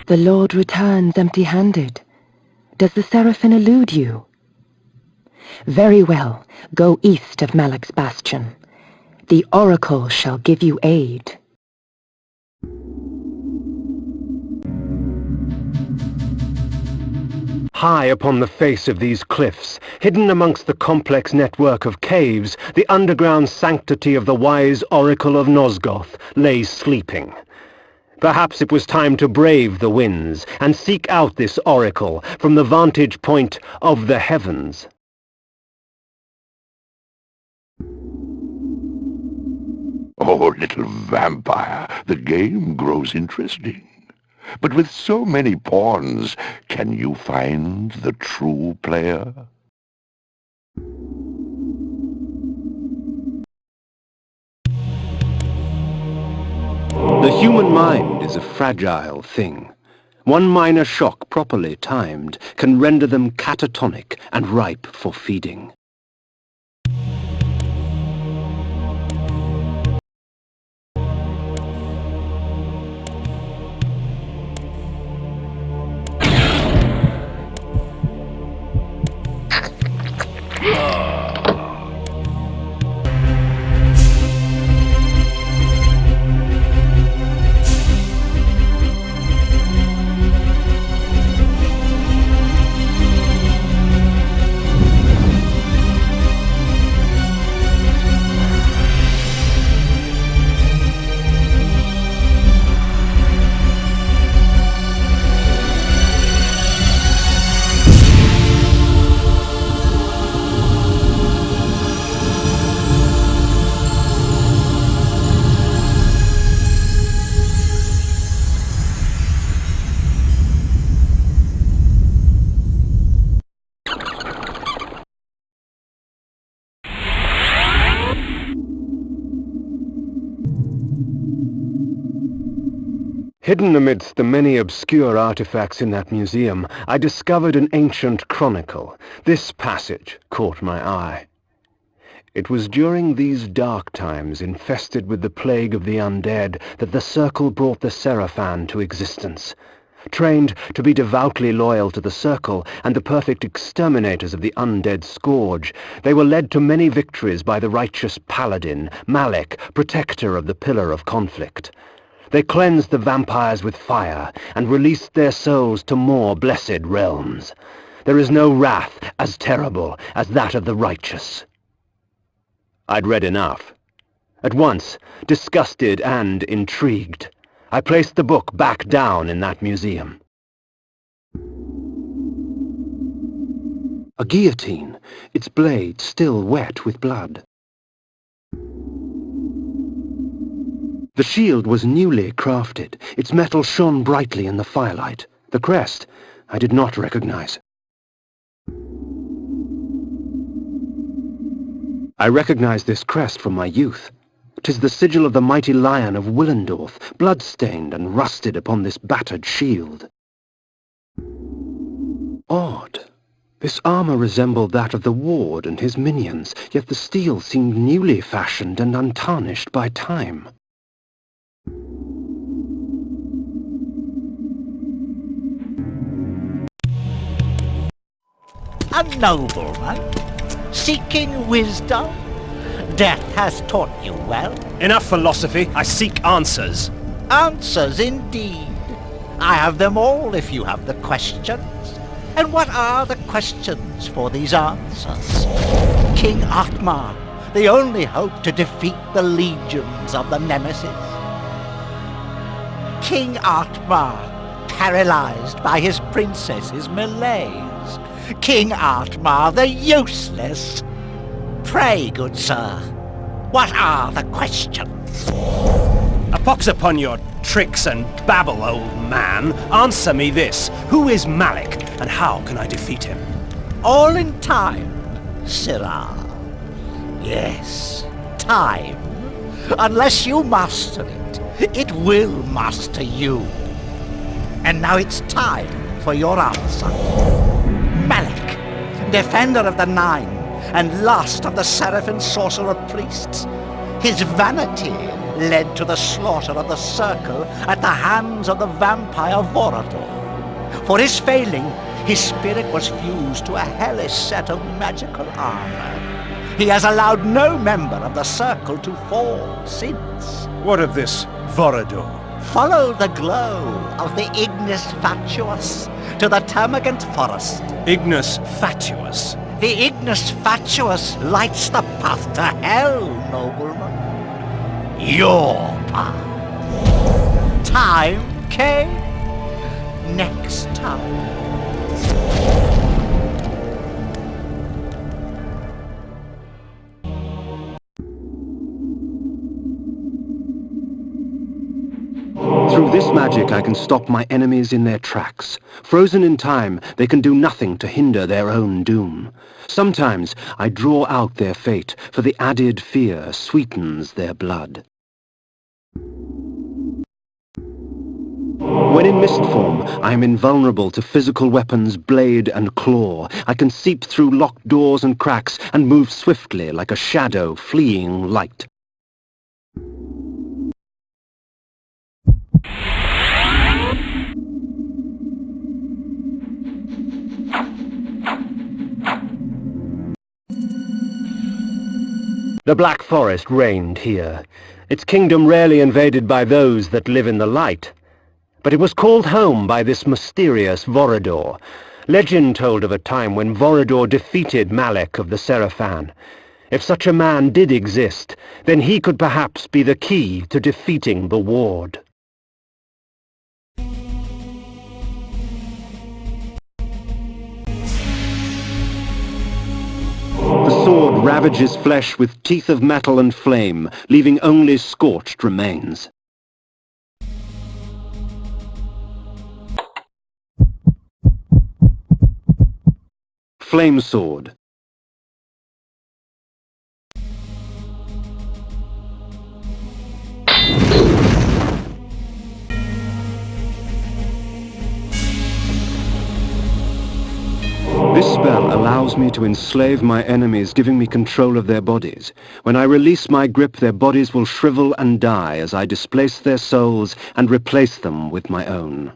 The Lord returns empty-handed. Does the Seraphim elude you? Very well, go east of Malak's bastion. The Oracle shall give you aid. High upon the face of these cliffs, hidden amongst the complex network of caves, the underground sanctity of the wise Oracle of Nosgoth lay sleeping. Perhaps it was time to brave the winds and seek out this oracle from the vantage point of the heavens. Oh, little vampire, the game grows interesting. But with so many pawns, can you find the true player? The human mind is a fragile thing. One minor shock properly timed can render them catatonic and ripe for feeding. Hidden amidst the many obscure artifacts in that museum, I discovered an ancient chronicle. This passage caught my eye. It was during these dark times, infested with the plague of the undead, that the Circle brought the Seraphim to existence. Trained to be devoutly loyal to the Circle and the perfect exterminators of the undead scourge, they were led to many victories by the righteous Paladin, Malak, protector of the Pillar of Conflict. They cleansed the vampires with fire and released their souls to more blessed realms. There is no wrath as terrible as that of the righteous. I'd read enough. At once, disgusted and intrigued, I placed the book back down in that museum. A guillotine, its blade still wet with blood. The shield was newly crafted. Its metal shone brightly in the firelight. The crest I did not recognize. I recognized this crest from my youth. 'Tis the sigil of the mighty lion of Willendorf, blood-stained and rusted upon this battered shield. Odd. This armor resembled that of the ward and his minions, yet the steel seemed newly fashioned and untarnished by time. A nobleman, seeking wisdom. Death has taught you well. Enough philosophy, I seek answers. Answers indeed. I have them all if you have the questions. And what are the questions for these answers? King Atmar, the only hope to defeat the legions of the Nemesis. King Atmar, paralyzed by his princess's malaise. King Atmar, the useless. Pray, good sir, what are the questions? A pox upon your tricks and babble, old man. Answer me this. Who is Malak, and how can I defeat him? All in time, Sirrah. Yes, time. Unless you master it, it will master you. And now it's time for your answer. Malak, defender of the Nine, and last of the Seraphim sorcerer priests. His vanity led to the slaughter of the Circle at the hands of the vampire Vorador. For his failing, his spirit was fused to a hellish set of magical armor. He has allowed no member of the Circle to fall since. What of this Vorador? Follow the glow of the Ignis Fatuus to the Termagant Forest. Ignis Fatuus? The Ignis Fatuus lights the path to hell, nobleman. Your path. Time, Kain? Next time. Through this magic I can stop my enemies in their tracks. Frozen in time, they can do nothing to hinder their own doom. Sometimes I draw out their fate, for the added fear sweetens their blood. When in mist form, I am invulnerable to physical weapons, blade and claw. I can seep through locked doors and cracks and move swiftly like a shadow fleeing light. The Black Forest reigned here, its kingdom rarely invaded by those that live in the light. But it was called home by this mysterious Vorador. Legend told of a time when Vorador defeated Malek of the Seraphan. If such a man did exist, then he could perhaps be the key to defeating the Ward. The sword ravages flesh with teeth of metal and flame, leaving only scorched remains. Flame sword. This spell allows me to enslave my enemies, giving me control of their bodies. When I release my grip, their bodies will shrivel and die as I displace their souls and replace them with my own.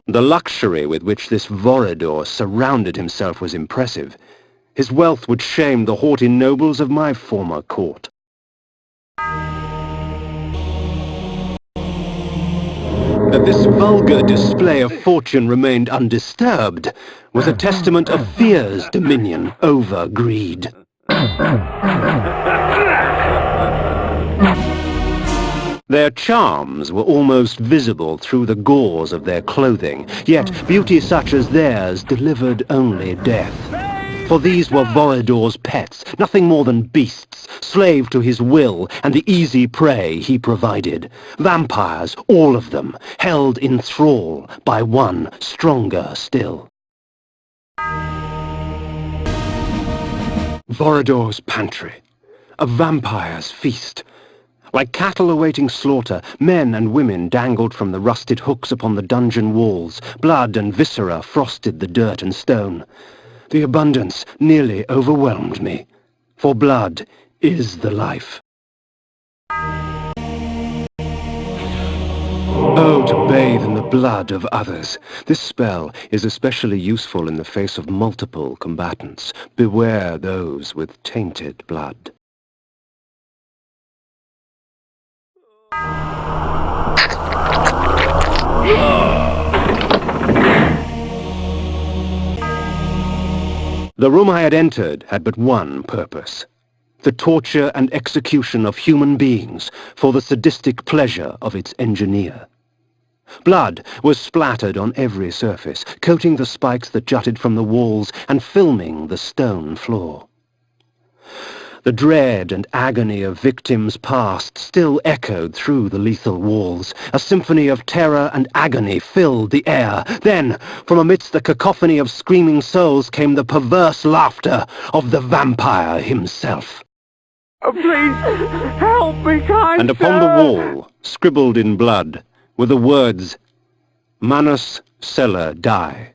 The luxury with which this Vorador surrounded himself was impressive. His wealth would shame the haughty nobles of my former court. That this vulgar display of fortune remained undisturbed was a testament of fear's dominion over greed. Their charms were almost visible through the gauze of their clothing, yet beauty such as theirs delivered only death. For these were Vorador's pets, nothing more than beasts, slave to his will and the easy prey he provided. Vampires, all of them, held in thrall by one stronger still. Vorador's pantry, a vampire's feast. Like cattle awaiting slaughter, men and women dangled from the rusted hooks upon the dungeon walls. Blood and viscera frosted the dirt and stone. The abundance nearly overwhelmed me, for blood is the life. Oh, to bathe in the blood of others. This spell is especially useful in the face of multiple combatants. Beware those with tainted blood. The room I had entered had but one purpose: the torture and execution of human beings for the sadistic pleasure of its engineer. Blood was splattered on every surface, coating the spikes that jutted from the walls and filming the stone floor. The dread and agony of victims past still echoed through the lethal walls. A symphony of terror and agony filled the air. Then, from amidst the cacophony of screaming souls came the perverse laughter of the vampire himself. Please, help me, kind And upon the wall, scribbled in blood, were the words, Manus Celer Die.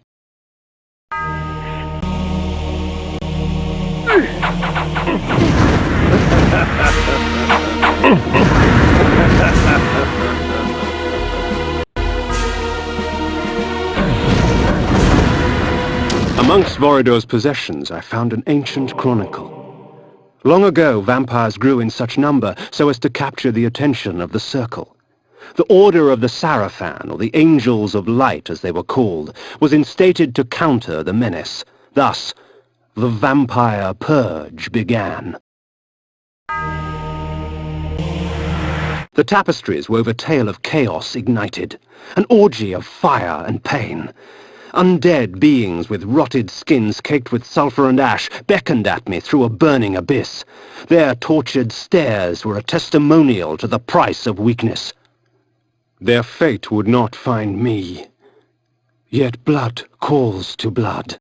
Amongst Vorador's possessions, I found an ancient chronicle. Long ago, vampires grew in such number so as to capture the attention of the Circle. The Order of the Sarafan, or the Angels of Light as they were called, was instated to counter the menace. Thus, the Vampire Purge began. The tapestries wove a tale of chaos ignited, an orgy of fire and pain. Undead beings with rotted skins caked with sulphur and ash beckoned at me through a burning abyss. Their tortured stares were a testimonial to the price of weakness. Their fate would not find me. Yet blood calls to blood.